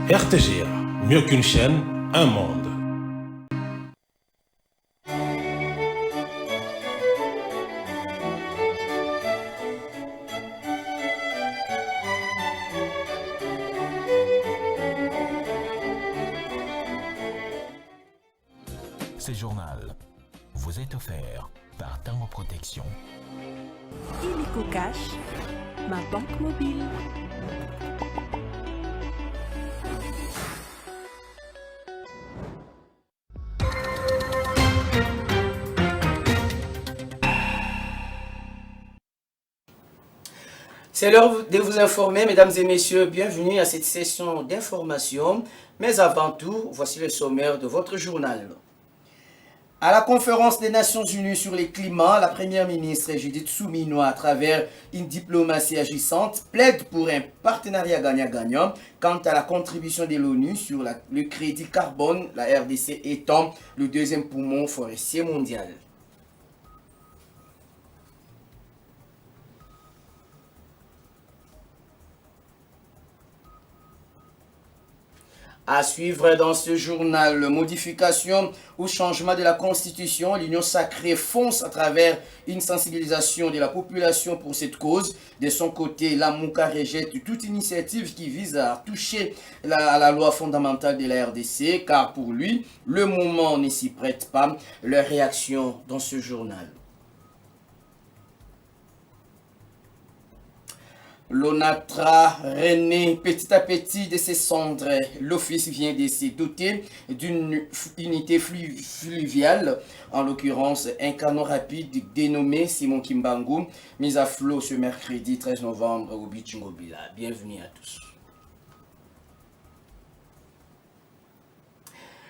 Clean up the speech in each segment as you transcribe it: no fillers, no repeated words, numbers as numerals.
RTGA, mieux qu'une chaîne, un monde. Ce journal vous est offert par Tango Protection. Illico Cash, ma banque mobile. C'est l'heure de vous informer, mesdames et messieurs. Bienvenue à cette session d'information. Mais avant tout, voici le sommaire de votre journal. À la conférence des Nations Unies sur le climat, la première ministre Judith Suminwa, à travers une diplomatie agissante, plaide pour un partenariat gagnant-gagnant quant à la contribution de l'ONU sur le crédit carbone, la RDC étant le deuxième poumon forestier mondial. À suivre dans ce journal, modification ou changement de la Constitution, l'Union sacrée fonce à travers une sensibilisation de la population pour cette cause. De son côté, la Mouka rejette toute initiative qui vise à toucher à la loi fondamentale de la RDC, car pour lui, le moment ne s'y prête pas. Leur réaction dans ce journal. L'ONATRA renaît petit à petit de ses cendres. L'office vient de se doter d'une unité fluviale, en l'occurrence un canot rapide dénommé Simon Kimbangu, mis à flot ce mercredi 13 novembre au Bichingobila. Bienvenue à tous.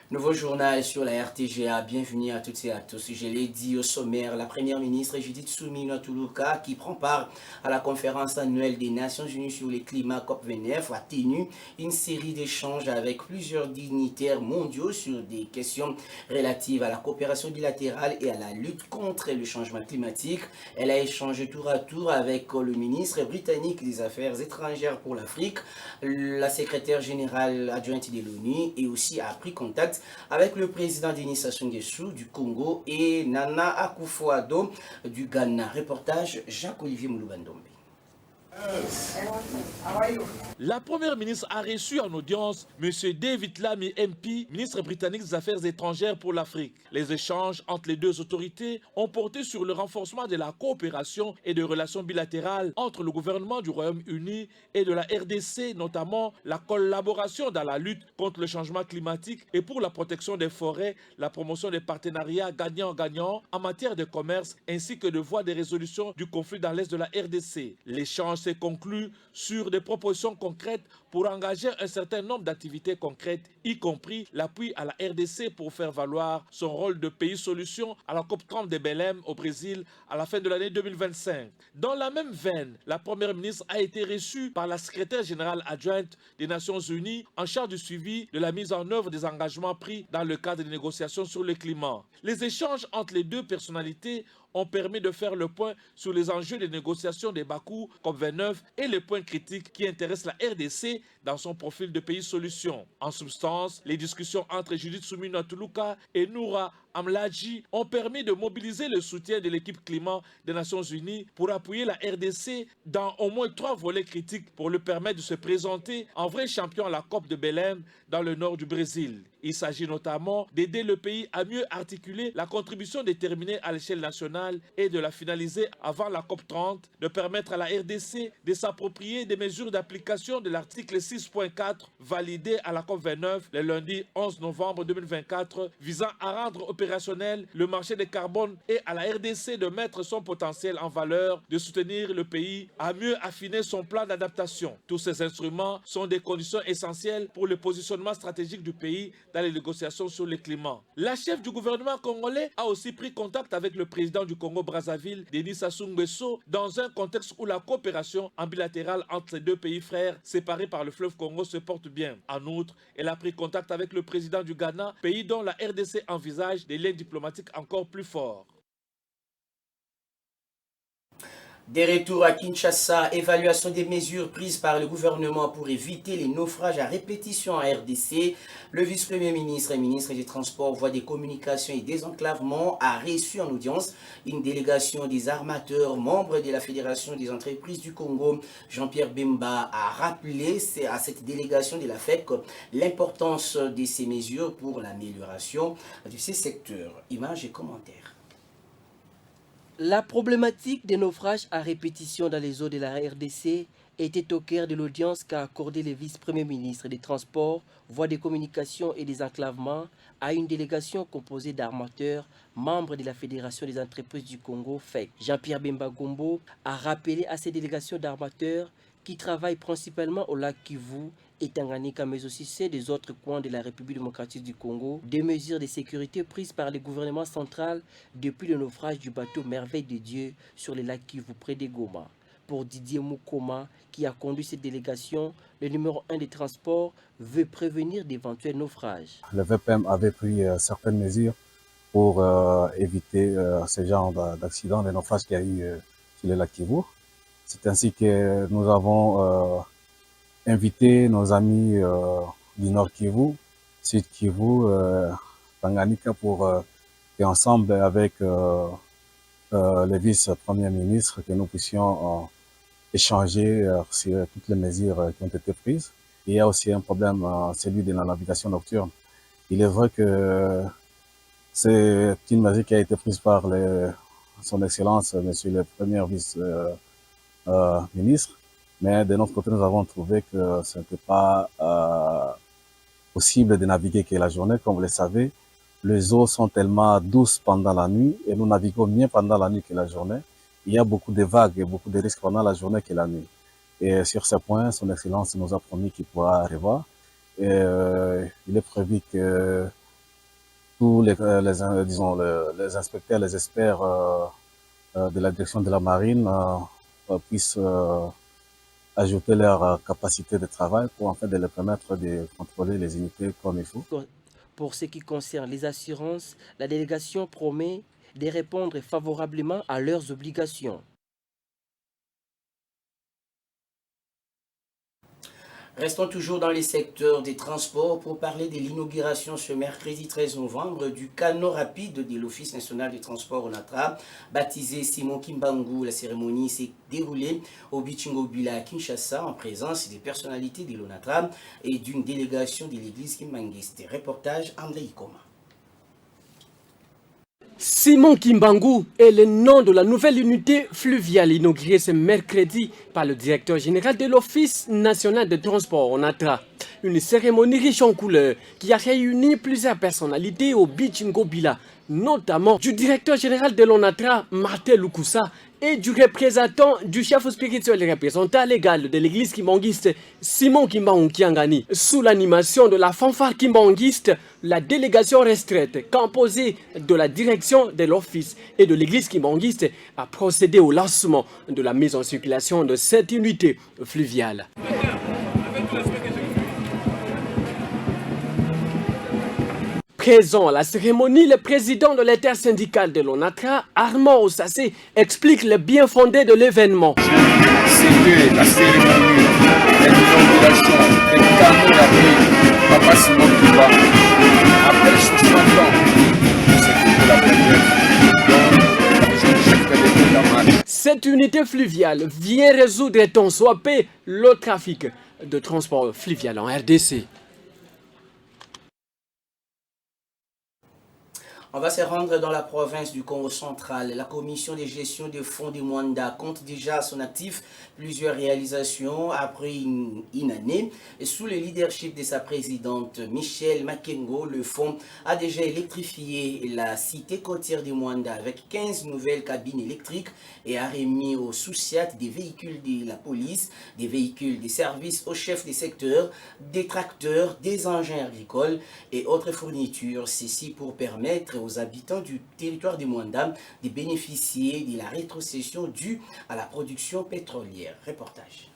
Nouveau journal sur la RTGA, bienvenue à toutes et à tous. Je l'ai dit au sommaire, la première ministre Judith Suminwa Tuluka, qui prend part à la conférence annuelle des Nations Unies sur le climat COP29, a tenu une série d'échanges avec plusieurs dignitaires mondiaux sur des questions relatives à la coopération bilatérale et à la lutte contre le changement climatique. Elle a échangé tour à tour avec le ministre britannique des Affaires étrangères pour l'Afrique, la secrétaire générale adjointe de l'ONU, et aussi a pris contact avec le président Denis Sassou Nguesso du Congo et Nana Akufo-Addo du Ghana. Reportage Jacques-Olivier Mouloubandombe. La première ministre a reçu en audience M. David Lammy MP, ministre britannique des Affaires étrangères pour l'Afrique. Les échanges entre les deux autorités ont porté sur le renforcement de la coopération et de relations bilatérales entre le gouvernement du Royaume-Uni et de la RDC, notamment la collaboration dans la lutte contre le changement climatique et pour la protection des forêts, la promotion des partenariats gagnant-gagnant en matière de commerce ainsi que de voies de résolution du conflit dans l'est de la RDC. L'échange s'est conclu sur des propositions concrètes pour engager un certain nombre d'activités concrètes, y compris l'appui à la RDC pour faire valoir son rôle de pays solution à la COP30 de Belém au Brésil à la fin de l'année 2025. Dans la même veine, la première ministre a été reçue par la secrétaire générale adjointe des Nations Unies en charge du suivi de la mise en œuvre des engagements pris dans le cadre des négociations sur le climat. Les échanges entre les deux personnalités ont permis de faire le point sur les enjeux des négociations des Bakou COP29 et les points critiques qui intéressent la RDC dans son profil de pays solution. En substance, les discussions entre Judith Suminwa Tuluka et Noura Amladji ont permis de mobiliser le soutien de l'équipe climat des Nations Unies pour appuyer la RDC dans au moins 3 volets critiques pour lui permettre de se présenter en vrai champion à la COP de Belém dans le nord du Brésil. Il s'agit notamment d'aider le pays à mieux articuler la contribution déterminée à l'échelle nationale et de la finaliser avant la COP30, de permettre à la RDC de s'approprier des mesures d'application de l'article 6.4 validé à la COP29 le lundi 11 novembre 2024 visant à rendre opérationnel le marché de carbone et à la RDC de mettre son potentiel en valeur, de soutenir le pays à mieux affiner son plan d'adaptation. Tous ces instruments sont des conditions essentielles pour le positionnement stratégique du pays dans les négociations sur le climat. La chef du gouvernement congolais a aussi pris contact avec le président du Congo-Brazzaville, Denis Sassou Nguesso, dans un contexte où la coopération en bilatérale entre ces deux pays frères séparés par le fleuve Congo se porte bien. En outre, elle a pris contact avec le président du Ghana, pays dont la RDC envisage des liens diplomatiques encore plus forts. Des retours à Kinshasa, évaluation des mesures prises par le gouvernement pour éviter les naufrages à répétition en RDC. Le vice-premier ministre et ministre des Transports, Voies des Communications et Désenclavement a reçu en audience une délégation des armateurs, membres de la Fédération des entreprises du Congo. Jean-Pierre Bemba a rappelé à cette délégation de la FEC l'importance de ces mesures pour l'amélioration de ces secteurs. Images et commentaires. La problématique des naufrages à répétition dans les eaux de la RDC était au cœur de l'audience qu'a accordé le vice-premier ministre des Transports, Voies des Communications et des Enclavements à une délégation composée d'armateurs, membres de la Fédération des entreprises du Congo, FEC. Jean-Pierre Bemba Gombo a rappelé à ces délégations d'armateurs qui travaillent principalement au lac Kivu et Tanganyika, mais aussi ceux des autres coins de la République démocratique du Congo, des mesures de sécurité prises par le gouvernement central depuis le naufrage du bateau Merveille de Dieu sur le lac Kivu près de Goma. Pour Didier Moukoma, qui a conduit cette délégation, le numéro 1 des transports veut prévenir d'éventuels naufrages. Le VPM avait pris certaines mesures pour éviter ce genre d'accident, des naufrages qu'il y a eu sur le lac Kivu. C'est ainsi que nous avons invité nos amis du Nord Kivu, Sud Kivu, Tanganyika pour qu'ensemble avec le vice-premier ministre, que nous puissions échanger sur toutes les mesures qui ont été prises. Il y a aussi un problème, celui de la navigation nocturne. Il est vrai que c'est une mesure qui a été prise par son Excellence, Monsieur le Premier vice-ministre, mais de notre côté, nous avons trouvé que ce n'était pas possible de naviguer que la journée. Comme vous le savez, les eaux sont tellement douces pendant la nuit et nous naviguons mieux pendant la nuit que la journée. Il y a beaucoup de vagues et beaucoup de risques pendant la journée que la nuit. Et sur ce point, son Excellence nous a promis qu'il pourra revoir. Et il est prévu que tous les inspecteurs, les experts de la direction de la marine puissent ajouter leur capacité de travail pour en fait de leur permettre de contrôler les unités comme il faut. Pour ce qui concerne les assurances, la délégation promet de répondre favorablement à leurs obligations. Restons toujours dans les secteurs des transports pour parler de l'inauguration ce mercredi 13 novembre du canot rapide de l'Office national des transports ONATRA, baptisé Simon Kimbangu. La cérémonie s'est déroulée au Bichingo Bila à Kinshasa en présence des personnalités de l'ONATRA et d'une délégation de l'église Kimbangiste. Reportage André Ikoma. Simon Kimbangu est le nom de la nouvelle unité fluviale inaugurée ce mercredi par le directeur général de l'Office national de transport ONATRA. Une cérémonie riche en couleurs qui a réuni plusieurs personnalités au Bichingo Bila, notamment du directeur général de l'ONATRA, Martin Lukusa, et du représentant du chef spirituel et représentant légal de l'église kimbangiste, Simon Kimbangu Kiangani. Sous l'animation de la fanfare kimbangiste, la délégation restreinte, composée de la direction de l'office et de l'église kimbangiste, a procédé au lancement de la mise en circulation de cette unité fluviale. Présent à la cérémonie, le président de l'intersyndicale de l'ONATRA, Armand Osassé, explique le bien fondé de l'événement. C'était la cérémonie d'inauguration des canots rapide Papa Simon Kiba. Après 60 ans, c'était la première. Cette unité fluviale vient résoudre tant soit peu le trafic de transport fluvial en RDC. On va se rendre dans la province du Congo central. La commission de gestion des fonds du Mwanda compte déjà à son actif plusieurs réalisations après une année. Et sous le leadership de sa présidente Michelle Makengo, le fonds a déjà électrifié la cité côtière du Mwanda avec 15 nouvelles cabines électriques et a remis au Souciat des véhicules de la police, des véhicules des services aux chefs des secteurs, des tracteurs, des engins agricoles et autres fournitures. Ceci pour permettre aux habitants du territoire du Mwanda de bénéficier de la rétrocession due à la production pétrolière. Reportage.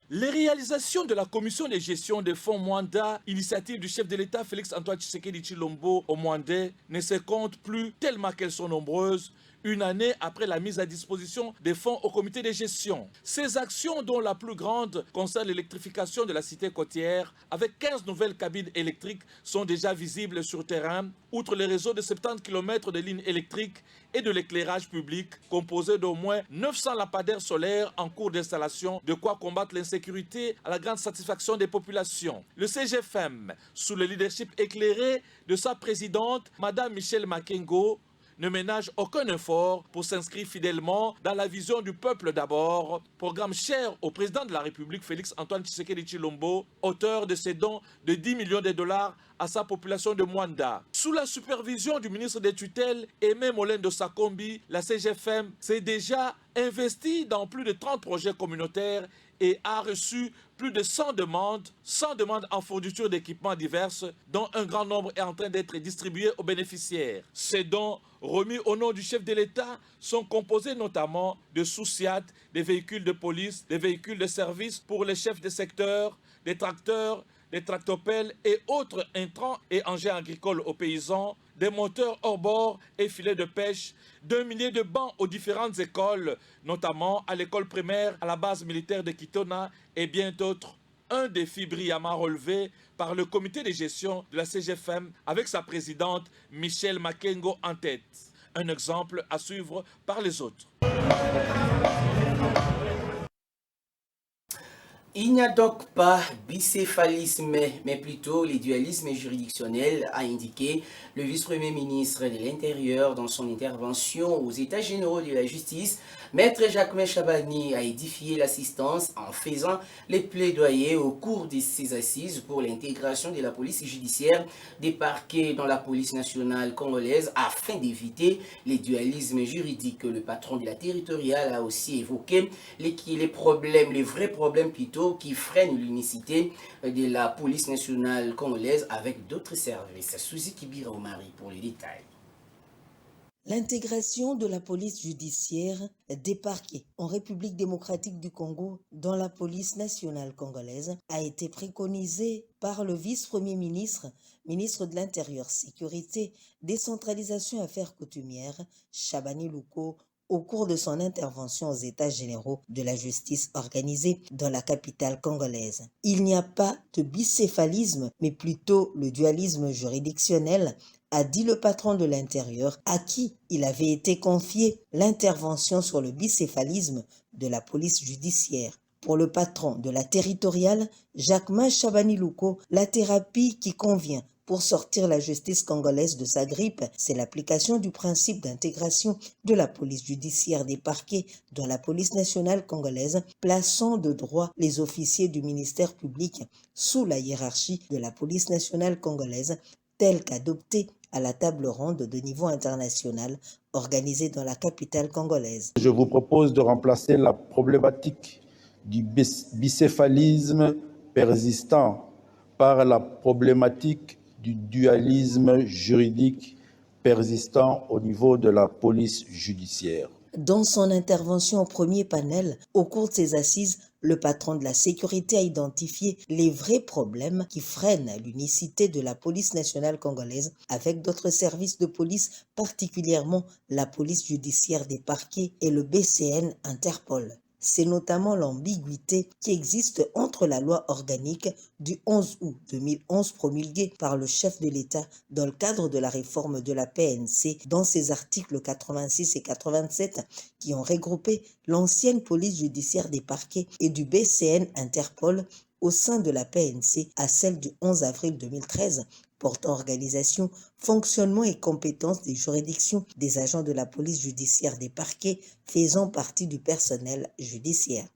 Les réalisations de la commission de gestion des fonds Mwanda, initiative du chef de l'État Félix Antoine Tshisekedi Tshilombo au Mwandais, ne se comptent plus tellement qu'elles sont nombreuses. une année après la mise à disposition des fonds au comité de gestion. Ces actions, dont la plus grande concerne l'électrification de la cité côtière, avec 15 nouvelles cabines électriques, sont déjà visibles sur terrain, outre les réseaux de 70 km de lignes électriques et de l'éclairage public, composé d'au moins 900 lampadaires solaires en cours d'installation, de quoi combattre l'insécurité à la grande satisfaction des populations. Le CGFM, sous le leadership éclairé de sa présidente, Mme Michelle Makengo, ne ménage aucun effort pour s'inscrire fidèlement dans la vision du peuple d'abord, programme cher au président de la République Félix-Antoine Tshisekedi Tshilombo, auteur de ses dons de 10 millions de dollars à sa population de Mwanda. Sous la supervision du ministre des tutelles, Aimé Molendo Sakombi, la CGFM s'est déjà investie dans plus de 30 projets communautaires et a reçu plus de 100 demandes en fourniture d'équipements divers, dont un grand nombre est en train d'être distribué aux bénéficiaires. Ces dons, remis au nom du chef de l'État, sont composés notamment de sous-SIAT, des véhicules de police, des véhicules de service pour les chefs de secteur, des tracteurs, des tractopelles et autres intrants et engins agricoles aux paysans, des moteurs hors bord et filets de pêche, 2 milliers de bancs aux différentes écoles, notamment à l'école primaire, à la base militaire de Kitona et bien d'autres. Un défi brillamment relevé par le comité de gestion de la CGFM avec sa présidente Michelle Makengo en tête. Un exemple à suivre par les autres. Il n'y a donc pas bicéphalisme, mais plutôt le dualisme juridictionnel, a indiqué le vice-premier ministre de l'Intérieur dans son intervention aux États généraux de la justice. Maître Jacquemain Chabani a édifié l'assistance en faisant les plaidoyers au cours de ses assises pour l'intégration de la police judiciaire des parquets dans la police nationale congolaise afin d'éviter les dualismes juridiques. Le patron de la territoriale a aussi évoqué les vrais problèmes plutôt qui freinent l'unicité de la police nationale congolaise avec d'autres services. Suzy Kibira Omari pour les détails. L'intégration de la police judiciaire des parquets en République démocratique du Congo dans la police nationale congolaise a été préconisée par le vice-premier ministre, ministre de l'Intérieur, Sécurité, Décentralisation et Affaires coutumières, Chabani Louko, au cours de son intervention aux États généraux de la justice organisée dans la capitale congolaise. Il n'y a pas de bicéphalisme, mais plutôt le dualisme juridictionnel, a dit le patron de l'Intérieur, à qui il avait été confié l'intervention sur le bicéphalisme de la police judiciaire. Pour le patron de la territoriale, Jacquemain Chabani Louko, la thérapie qui convient pour sortir la justice congolaise de sa grippe, c'est l'application du principe d'intégration de la police judiciaire des parquets dans la police nationale congolaise, plaçant de droit les officiers du ministère public sous la hiérarchie de la police nationale congolaise, telle qu'adoptée à la table ronde de niveau international organisée dans la capitale congolaise. Je vous propose de remplacer la problématique du bicéphalisme persistant par la problématique du dualisme juridique persistant au niveau de la police judiciaire. Dans son intervention au premier panel, au cours de ses assises, le patron de la sécurité a identifié les vrais problèmes qui freinent l'unicité de la police nationale congolaise avec d'autres services de police, particulièrement la police judiciaire des parquets et le BCN Interpol. C'est notamment l'ambiguïté qui existe entre la loi organique du 11 août 2011 promulguée par le chef de l'État dans le cadre de la réforme de la PNC dans ses articles 86 et 87 qui ont regroupé l'ancienne police judiciaire des parquets et du BCN Interpol au sein de la PNC à celle du 11 avril 2013 portant organisation, fonctionnement et compétences des juridictions des agents de la police judiciaire des parquets faisant partie du personnel judiciaire.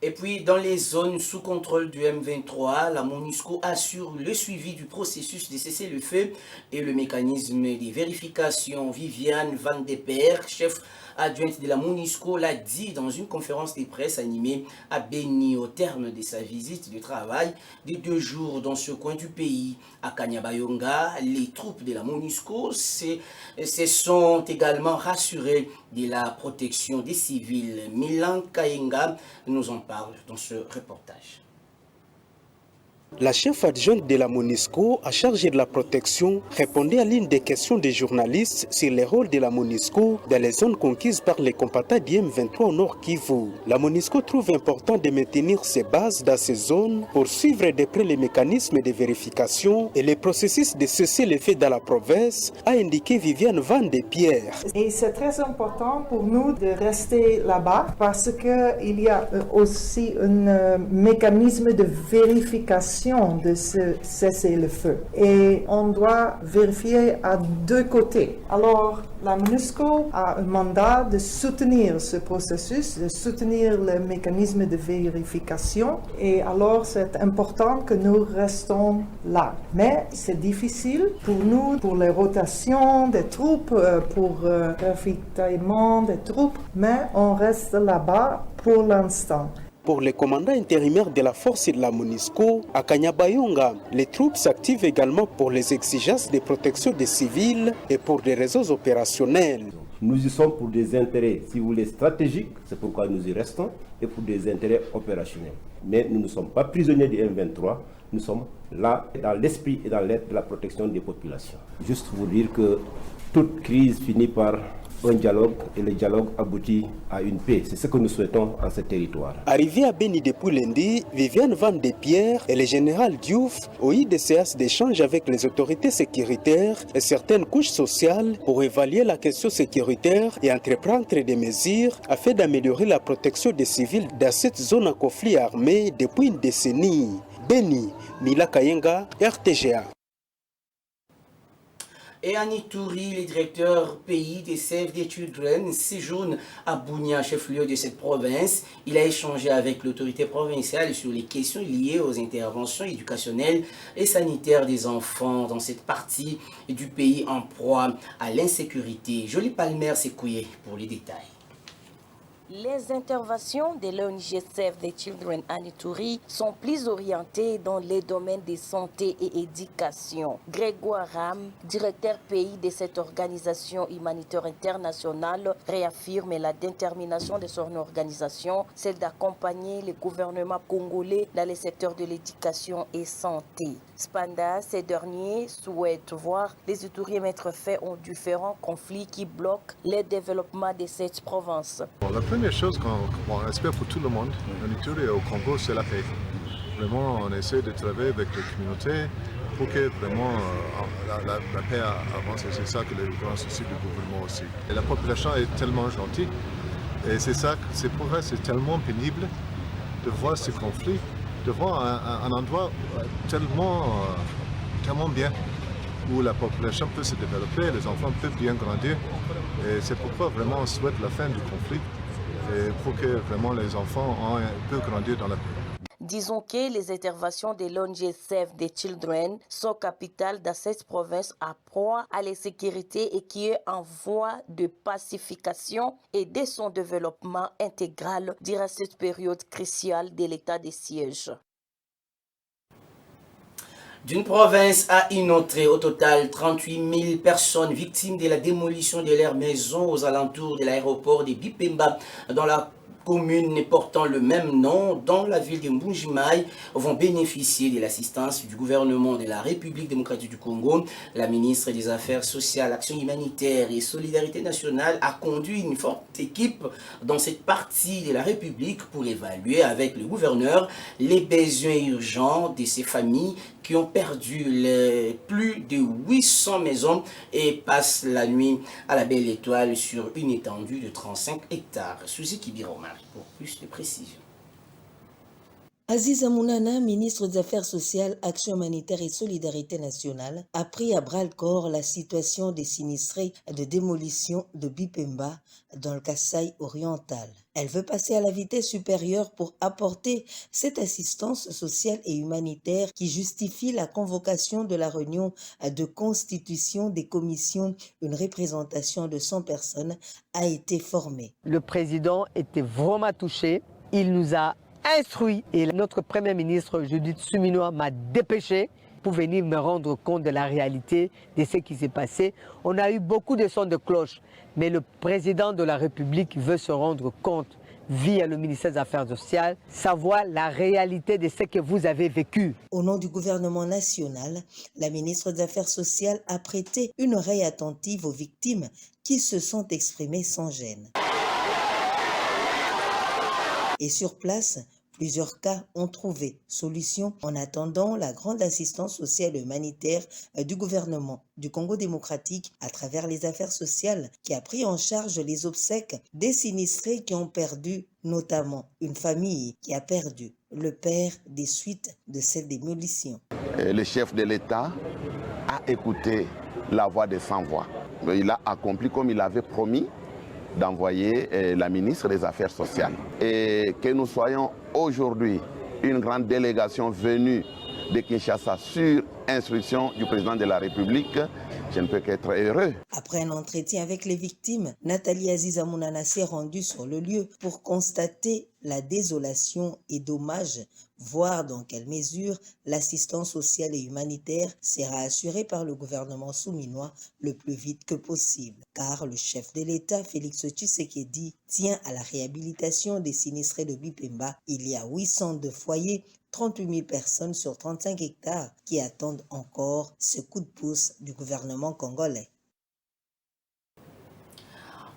Et puis, dans les zones sous contrôle du M23, la MONUSCO assure le suivi du processus de cessez-le-feu et le mécanisme de vérification. Viviane Van de Peer, chef adjointe de la MONUSCO, l'a dit dans une conférence de presse animée à Beni au terme de sa visite de travail de 2 jours dans ce coin du pays. À Kanyabayonga, les troupes de la MONUSCO se sont également rassurées de la protection des civils. Milan Kayenga nous en parle dans ce reportage. La chef adjointe de la MONUSCO à charge de la protection répondait à l'une des questions des journalistes sur le rôle de la MONUSCO dans les zones conquises par les combattants du M23 au Nord Kivu. La MONUSCO trouve important de maintenir ses bases dans ces zones pour suivre de près les mécanismes de vérification et les processus de cessez-le-feu dans la province, a indiqué Viviane Van de Pierre. Et c'est très important pour nous de rester là-bas parce qu'il y a aussi un mécanisme de vérification de ce cessez-le-feu. Et on doit vérifier à deux côtés. Alors, la MONUSCO a un mandat de soutenir ce processus, de soutenir le mécanisme de vérification. Et alors, c'est important que nous restons là. Mais c'est difficile pour nous, pour les rotations des troupes, pour le ravitaillement des troupes, mais on reste là-bas pour l'instant. Pour le commandant intérimaire de la force de la MONUSCO, à Kanyabayonga, les troupes s'activent également pour les exigences de protection des civils et pour des raisons opérationnelles. Nous y sommes pour des intérêts, si vous voulez, stratégiques, c'est pourquoi nous y restons, et pour des intérêts opérationnels. Mais nous ne sommes pas prisonniers du M23, nous sommes là dans l'esprit et dans l'être de la protection des populations. Juste vous dire que toute crise finit par un dialogue et le dialogue aboutit à une paix. C'est ce que nous souhaitons en ce territoire. Arrivé à Beni depuis lundi, Viviane Van de Pierre et le général Diouf ont eu des séances d'échange avec les autorités sécuritaires et certaines couches sociales pour évaluer la question sécuritaire et entreprendre des mesures afin d'améliorer la protection des civils dans cette zone en conflit armé depuis une décennie. Beni, Mila Kayenga, RTGA. Et à Ituri, le directeur pays des Save the Children séjourne à Bunia, chef-lieu de cette province. Il a échangé avec l'autorité provinciale sur les questions liées aux interventions éducationnelles et sanitaires des enfants dans cette partie du pays en proie à l'insécurité. Jolie Palmer Sekouye pour les détails. Les interventions de l'ONG Save the Children à Ituri sont plus orientées dans les domaines de santé et éducation. Grégoire Ram, directeur pays de cette organisation humanitaire internationale, réaffirme la détermination de son organisation, celle d'accompagner le gouvernement congolais dans les secteurs de l'éducation et santé. Cependant, ces derniers souhaitent voir les Ituriens mettre fin aux différents conflits qui bloquent le développement de cette province. La première chose qu'on espère pour tout le monde en Ituri et au Congo, c'est la paix. Vraiment, on essaie de travailler avec les communautés pour que vraiment la paix avance. Et c'est ça que le grand souci du gouvernement aussi. Et la population est tellement gentille. Et c'est ça, c'est pour elle, c'est tellement pénible de voir ce conflit, de voir un endroit tellement bien, où la population peut se développer, les enfants peuvent bien grandir. Et c'est pourquoi vraiment on souhaite la fin du conflit et pour que vraiment les enfants peuvent grandir dans la paix. Disons que les interventions de l'ONG Save the Children sont capitales dans cette province à proie à l'insécurité et qui est en voie de pacification et de son développement intégral durant cette période cruciale de l'état de siège. D'une province à une autre, au total 38 000 personnes victimes de la démolition de leurs maisons aux alentours de l'aéroport de Bipemba dans la commune portant le même nom dans la ville de Mbujimai vont bénéficier de l'assistance du gouvernement de la République démocratique du Congo. La ministre des Affaires sociales, Action humanitaire et Solidarité nationale a conduit une forte équipe dans cette partie de la République pour évaluer avec le gouverneur les besoins urgents de ces familles qui ont perdu plus de 800 maisons et passent la nuit à la Belle Étoile sur une étendue de 35 hectares. Suzy Kibiromari pour plus de précisions. Aziz Amounana, ministre des Affaires sociales, Action humanitaire et Solidarité nationale, a pris à bras-le-corps la situation des sinistrés de démolition de Bipemba dans le Kasaï oriental. Elle veut passer à la vitesse supérieure pour apporter cette assistance sociale et humanitaire qui justifie la convocation de la réunion de constitution des commissions. Une représentation de 100 personnes a été formée. Le président était vraiment touché. Il nous a instruit et notre Premier ministre Judith Suminwa m'a dépêché pour venir me rendre compte de la réalité de ce qui s'est passé. On a eu beaucoup de sons de cloche, mais le président de la République veut se rendre compte via le ministère des Affaires sociales, savoir la réalité de ce que vous avez vécu. Au nom du gouvernement national, la ministre des Affaires sociales a prêté une oreille attentive aux victimes qui se sont exprimées sans gêne. Et sur place, plusieurs cas ont trouvé solution en attendant la grande assistance sociale et humanitaire du gouvernement du Congo démocratique à travers les affaires sociales qui a pris en charge les obsèques des sinistrés qui ont perdu, notamment une famille qui a perdu le père des suites de cette démolition. Le chef de l'État a écouté la voix des sans-voix. Il a accompli comme il avait promis d'envoyer la ministre des Affaires sociales. Et que nous soyons aujourd'hui une grande délégation venue de Kinshasa sur instruction du président de la République, je ne peux qu'être heureux. Après un entretien avec les victimes, Nathalie Aziza Mounana s'est rendue sur le lieu pour constater la désolation et dommages, voir dans quelle mesure l'assistance sociale et humanitaire sera assurée par le gouvernement souminois le plus vite que possible. Car le chef de l'État, Félix Tshisekedi, tient à la réhabilitation des sinistrés de Bipemba. Il y a 802 foyers, 38 000 personnes sur 35 hectares qui attendent encore ce coup de pouce du gouvernement congolais.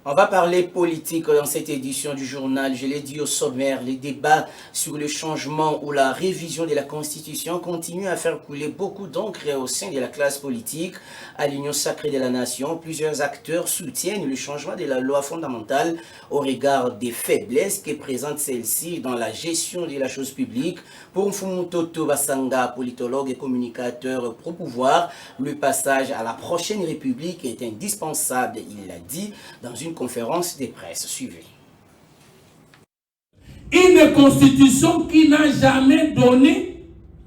On va parler politique dans cette édition du journal. Je l'ai dit au sommaire, les débats sur le changement ou la révision de la Constitution continuent à faire couler beaucoup d'encre au sein de la classe politique. À l'Union sacrée de la nation, plusieurs acteurs soutiennent le changement de la loi fondamentale au regard des faiblesses que présente celle-ci dans la gestion de la chose publique. Pour Mfumutoto Basanga, politologue et communicateur pro-pouvoir, le passage à la prochaine République est indispensable, il l'a dit dans une conférence de presse. Suivez. Une constitution qui n'a jamais donné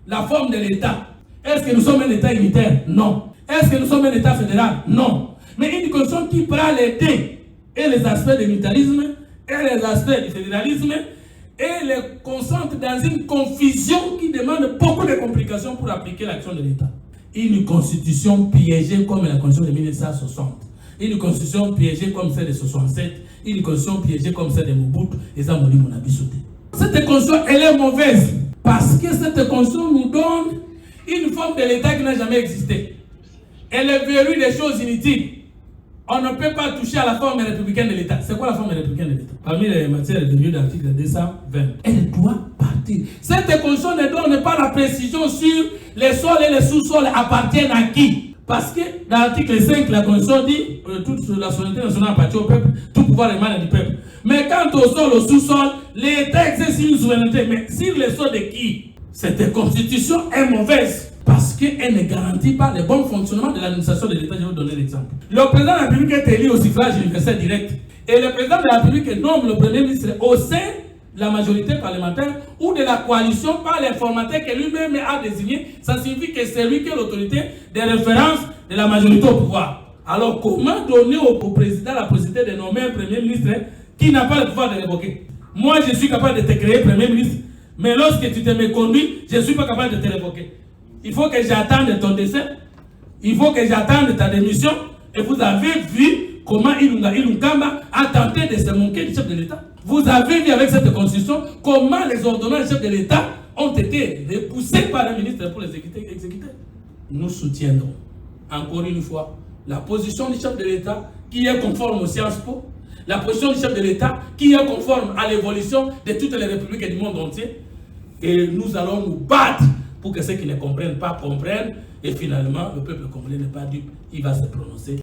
la forme de l'État. Est-ce que nous sommes un État unitaire? Non. Est-ce que nous sommes un État fédéral? Non. Mais une constitution qui prend les deux et les aspects de l'unitarisme et les aspects du fédéralisme et les concentre dans une confusion qui demande beaucoup de complications pour appliquer l'action de l'État. Une constitution piégée comme la constitution de 1960. Une constitution piégée comme celle de 67, une constitution piégée comme celle de Mobutu, et ça, mon a sauté. Cette constitution, elle est mauvaise, parce que cette constitution nous donne une forme de l'État qui n'a jamais existé. Elle est verrouille des choses inutiles. On ne peut pas toucher à la forme républicaine de l'État. C'est quoi la forme républicaine de l'État? Parmi les matières de l'article 220, elle doit partir. Cette constitution ne donne pas la précision sur les sols et les sous-sols appartiennent à qui. Parce que dans l'article 5, la Constitution dit toute la souveraineté nationale appartient au peuple, tout pouvoir émane du peuple. Mais quant au sol, au sous-sol, l'État exerce une souveraineté. Mais sur les sols de qui? Cette constitution est mauvaise parce qu'elle ne garantit pas le bon fonctionnement de l'administration de l'État. Je vais vous donner l'exemple. Le président de la République est élu au suffrage universel direct. Et le président de la République nomme le premier ministre au sein de la majorité parlementaire ou de la coalition par les formateurs que lui-même a désignés. Ça signifie que c'est lui qui est l'autorité de référence de la majorité au pouvoir. Alors comment donner au président la possibilité de nommer un premier ministre qui n'a pas le pouvoir de révoquer? Moi, je suis capable de te créer premier ministre, mais lorsque tu te méconduis, je ne suis pas capable de te révoquer. Il faut que j'attende ton décès, il faut que j'attende ta démission, et vous avez vu comment Ilungamba a tenté de se moquer du chef de l'État. Vous avez vu avec cette constitution comment les ordonnances du chef de l'État ont été repoussées par le ministre pour les exécuter. Nous soutiendrons encore une fois la position du chef de l'État qui est conforme aux Sciences Po, la position du chef de l'État qui est conforme à l'évolution de toutes les républiques du monde entier. Et nous allons nous battre pour que ceux qui ne comprennent pas comprennent. Et finalement, le peuple congolais n'est pas dupe, il va se prononcer.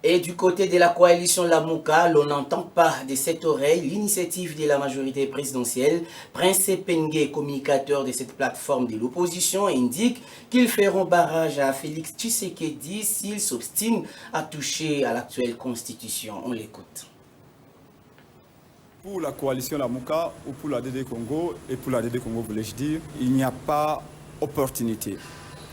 Et du côté de la coalition Lamuka, l'on n'entend pas de cette oreille l'initiative de la majorité présidentielle. Prince Penge, communicateur de cette plateforme de l'opposition, indique qu'ils feront barrage à Félix Tshisekedi s'il s'obstine à toucher à l'actuelle constitution. On l'écoute. Pour la coalition Lamuka ou pour la DD Congo, et pour la DD Congo, voulais-je dire, il n'y a pas opportunité,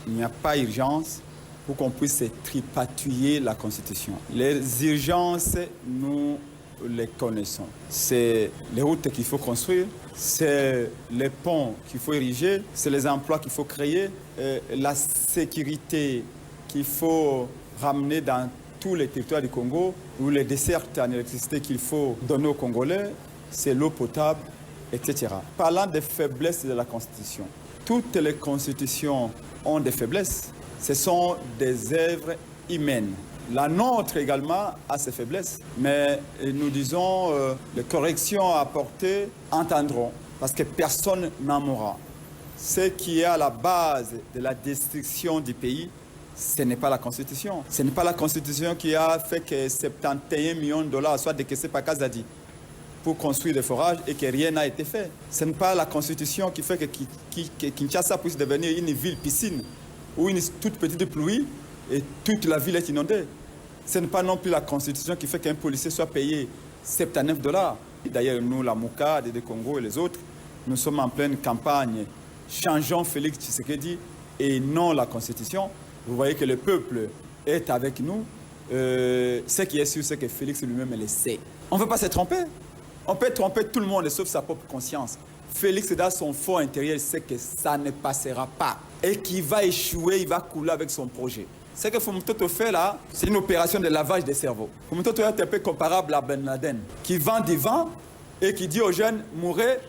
il n'y a pas urgence pour qu'on puisse tripatouiller la Constitution. Les urgences, nous les connaissons. C'est les routes qu'il faut construire, c'est les ponts qu'il faut ériger, c'est les emplois qu'il faut créer, la sécurité qu'il faut ramener dans tous les territoires du Congo où les dessertes en électricité qu'il faut donner aux Congolais, c'est l'eau potable, etc. Parlant des faiblesses de la Constitution, toutes les constitutions ont des faiblesses. Ce sont des œuvres humaines. La nôtre également a ses faiblesses, mais nous disons les corrections à apporter entendront, parce que personne n'en mourra. Ce qui est à la base de la destruction du pays, ce n'est pas la Constitution. Ce n'est pas la Constitution qui a fait que 71 millions de dollars soient décaissés par Kazadi pour construire des forages et que rien n'a été fait. Ce n'est pas la Constitution qui fait que Kinshasa puisse devenir une ville piscine où une toute petite pluie et toute la ville est inondée. Ce n'est pas non plus la Constitution qui fait qu'un policier soit payé 79 dollars. D'ailleurs, nous, la MOCA, DD Congo et les autres, nous sommes en pleine campagne. Changeons Félix Tshisekedi et non la Constitution. Vous voyez que le peuple est avec nous. Ce qui est sûr, c'est que Félix lui-même le sait. On ne veut pas se tromper. On peut tromper tout le monde, sauf sa propre conscience. Félix, dans son fond intérieur, sait que ça ne passera pas. Et qu'il va échouer, il va couler avec son projet. Ce que Fumitoto fait là, c'est une opération de lavage des cerveaux. Fumitoto est un peu comparable à Ben Laden, qui vend du vent et qui dit aux jeunes, mourrez,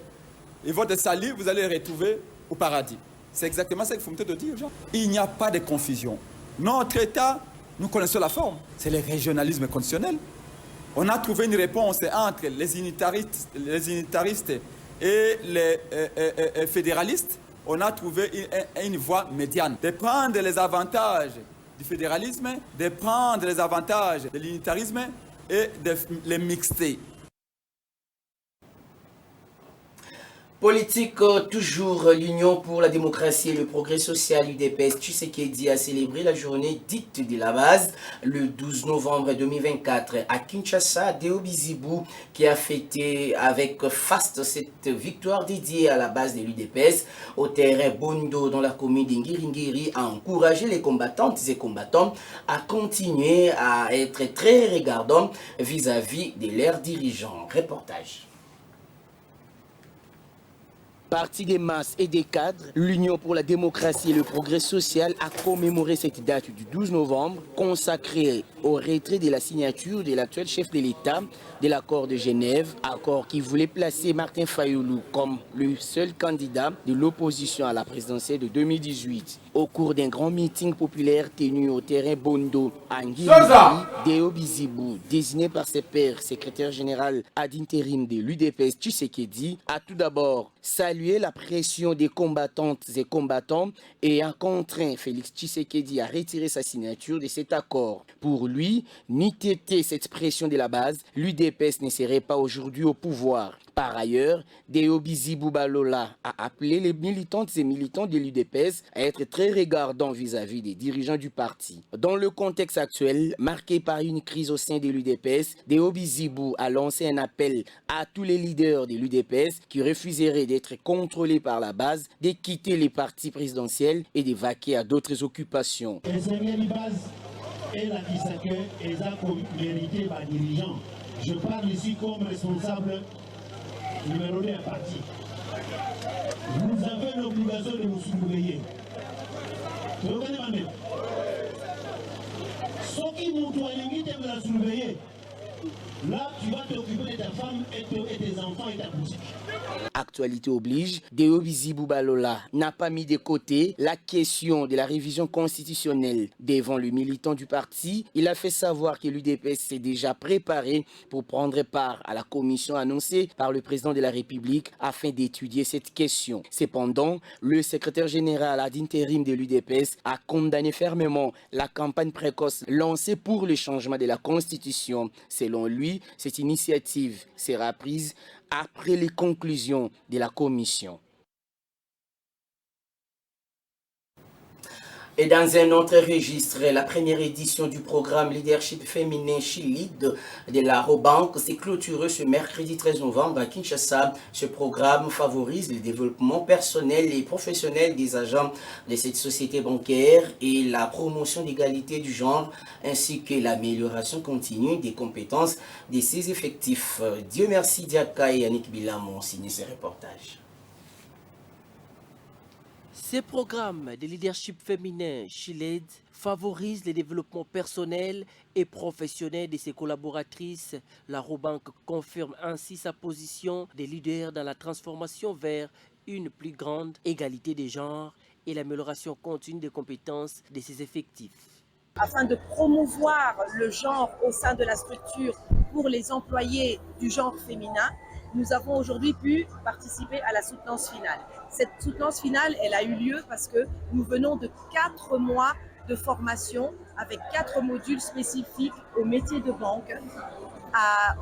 ils vont te salir, vous allez les retrouver au paradis. C'est exactement ça que Fumitoto dit aux gens. Il n'y a pas de confusion. Notre État, nous connaissons la forme. C'est le régionalisme conditionnel. On a trouvé une réponse entre les unitaristes et les fédéralistes. On a trouvé une voie médiane. De prendre les avantages du fédéralisme, de prendre les avantages de l'unitarisme et de les mixer. Politique, toujours l'Union pour la démocratie et le progrès social, UDPS Tshisekedi a célébré la journée dite de la base le 12 novembre 2024 à Kinshasa. Deo Bizibou qui a fêté avec faste cette victoire dédiée à la base de l'UDPS au terrain Bondo dans la commune d'Ngiringiri a encouragé les combattantes et combattants à continuer à être très regardants vis-à-vis de leurs dirigeants. Reportage. Parti des masses et des cadres, l'Union pour la démocratie et le progrès social a commémoré cette date du 12 novembre consacrée au retrait de la signature de l'actuel chef de l'État de l'accord de Genève, accord qui voulait placer Martin Fayoulou comme le seul candidat de l'opposition à la présidentielle de 2018. Au cours d'un grand meeting populaire tenu au terrain Bondo à Ngiri, Deo Bizibou, désigné par ses pairs secrétaire général ad intérim de l'UDPS Tshisekedi, a tout d'abord salué la pression des combattantes et combattants et a contraint Félix Tshisekedi à retirer sa signature de cet accord. Pour lui, ni tété cette pression de la base, l'UDPS ne serait pas aujourd'hui au pouvoir. Par ailleurs, Deo Bizibou Balola a appelé les militantes et militants de l'UDPS à être très regardants vis-à-vis des dirigeants du parti. Dans le contexte actuel, marqué par une crise au sein de l'UDPS, Deo Bizibou a lancé un appel à tous les leaders de l'UDPS qui refuseraient d'être contrôlés par la base, de quitter les partis présidentiels et de vaquer à d'autres occupations. Je parle ici comme responsable numéro 2 parti. Vous avez l'obligation de vous surveiller. Vous regardez ma mère. Ce qui nous doit la surveiller. Là, tu vas t'occuper de ta femme et tes enfants et ta boutique. Actualité oblige, Deo Bizibou Balola n'a pas mis de côté la question de la révision constitutionnelle. Devant le militant du parti, il a fait savoir que l'UDPS s'est déjà préparé pour prendre part à la commission annoncée par le président de la République afin d'étudier cette question. Cependant, le secrétaire général ad intérim de l'UDPS a condamné fermement la campagne précoce lancée pour le changement de la Constitution. Selon lui, cette initiative sera prise après les conclusions de la commission. Et dans un autre registre, la première édition du programme Leadership Féminin Chilide de la Robank s'est clôturée ce mercredi 13 novembre à Kinshasa. Ce programme favorise le développement personnel et professionnel des agents de cette société bancaire et la promotion d'égalité du genre, ainsi que l'amélioration continue des compétences de ses effectifs. Dieu merci, Diaka et Yannick Bilam ont signé ce reportage. Ces programmes de leadership féminin SHELED favorisent le développement personnel et professionnel de ses collaboratrices. La Robank confirme ainsi sa position de leader dans la transformation vers une plus grande égalité des genres et l'amélioration continue des compétences de ses effectifs. Afin de promouvoir le genre au sein de la structure pour les employés du genre féminin, nous avons aujourd'hui pu participer à la soutenance finale. Cette soutenance finale, elle a eu lieu parce que nous venons de 4 mois de formation avec 4 modules spécifiques au métier de banque,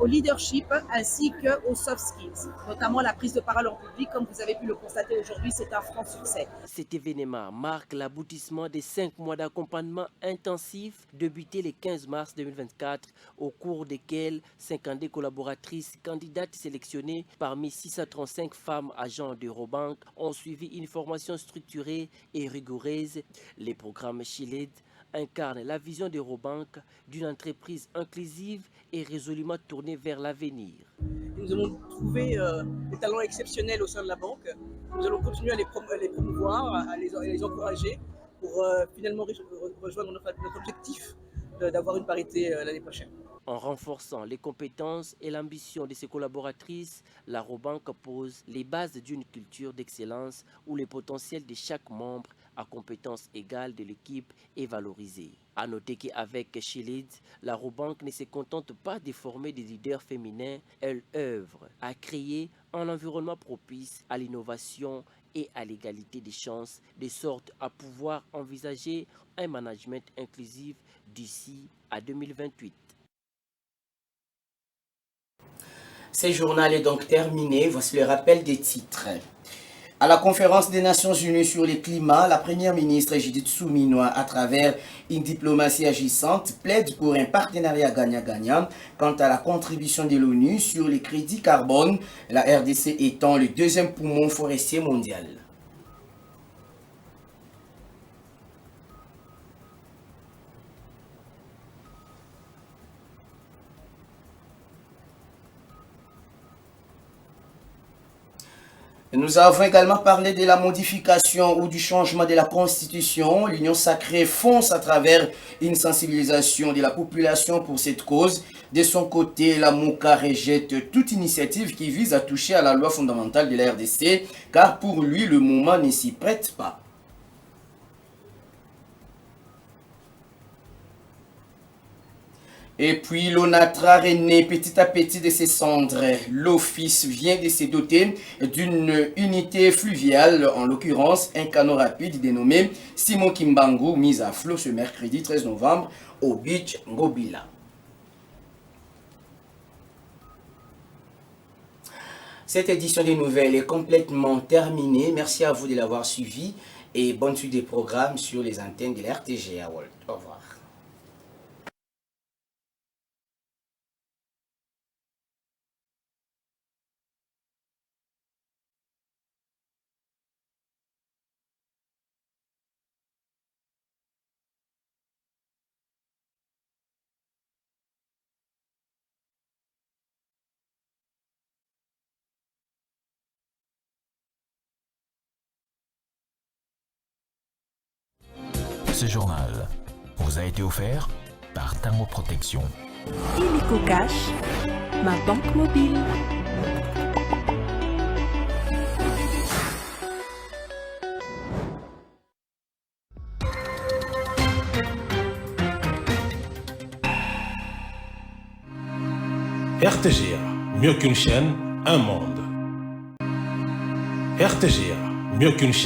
au leadership ainsi qu'aux soft skills, notamment la prise de parole en public. Comme vous avez pu le constater aujourd'hui, c'est un franc succès. Cet événement marque l'aboutissement des 5 mois d'accompagnement intensif débutés le 15 mars 2024, au cours desquels 52 collaboratrices candidates sélectionnées parmi 635 femmes agents de Robank ont suivi une formation structurée et rigoureuse. Les programmes SHELED incarne la vision de Robank d'une entreprise inclusive et résolument tournée vers l'avenir. Nous allons trouver des talents exceptionnels au sein de la banque. Nous allons continuer à les promouvoir, à les encourager pour finalement rejoindre notre objectif d'avoir une parité l'année prochaine. En renforçant les compétences et l'ambition de ses collaboratrices, la Robank pose les bases d'une culture d'excellence où le potentiel de chaque membre à compétences égales de l'équipe est valorisé. À noter qu'avec SHELED, la Robank ne se contente pas de former des leaders féminins, elle œuvre à créer un environnement propice à l'innovation et à l'égalité des chances, de sorte à pouvoir envisager un management inclusif d'ici à 2028. Ce journal est donc terminé. Voici le rappel des titres. À la conférence des Nations Unies sur le climat, la première ministre Judith Suminwa, à travers une diplomatie agissante, plaide pour un partenariat gagnant-gagnant quant à la contribution de l'ONU sur les crédits carbone, la RDC étant le deuxième poumon forestier mondial. Nous avons également parlé de la modification ou du changement de la Constitution. L'Union sacrée fonce à travers une sensibilisation de la population pour cette cause. De son côté, la MOCA rejette toute initiative qui vise à toucher à la loi fondamentale de la RDC, car pour lui, le moment ne s'y prête pas. Et puis l'ONATRA renaît petit à petit de ses cendres. L'office vient de se doter d'une unité fluviale, en l'occurrence un canot rapide dénommé Simon Kimbangu, mis à flot ce mercredi 13 novembre au beach Ngobila. Cette édition des nouvelles est complètement terminée. Merci à vous de l'avoir suivi et bonne suite des programmes sur les antennes de la RTGA World. Au revoir. Ce journal vous a été offert par Tango Protection. Illico Cash, ma banque mobile. RTGA, mieux qu'une chaîne, un monde. RTGA, mieux qu'une chaîne.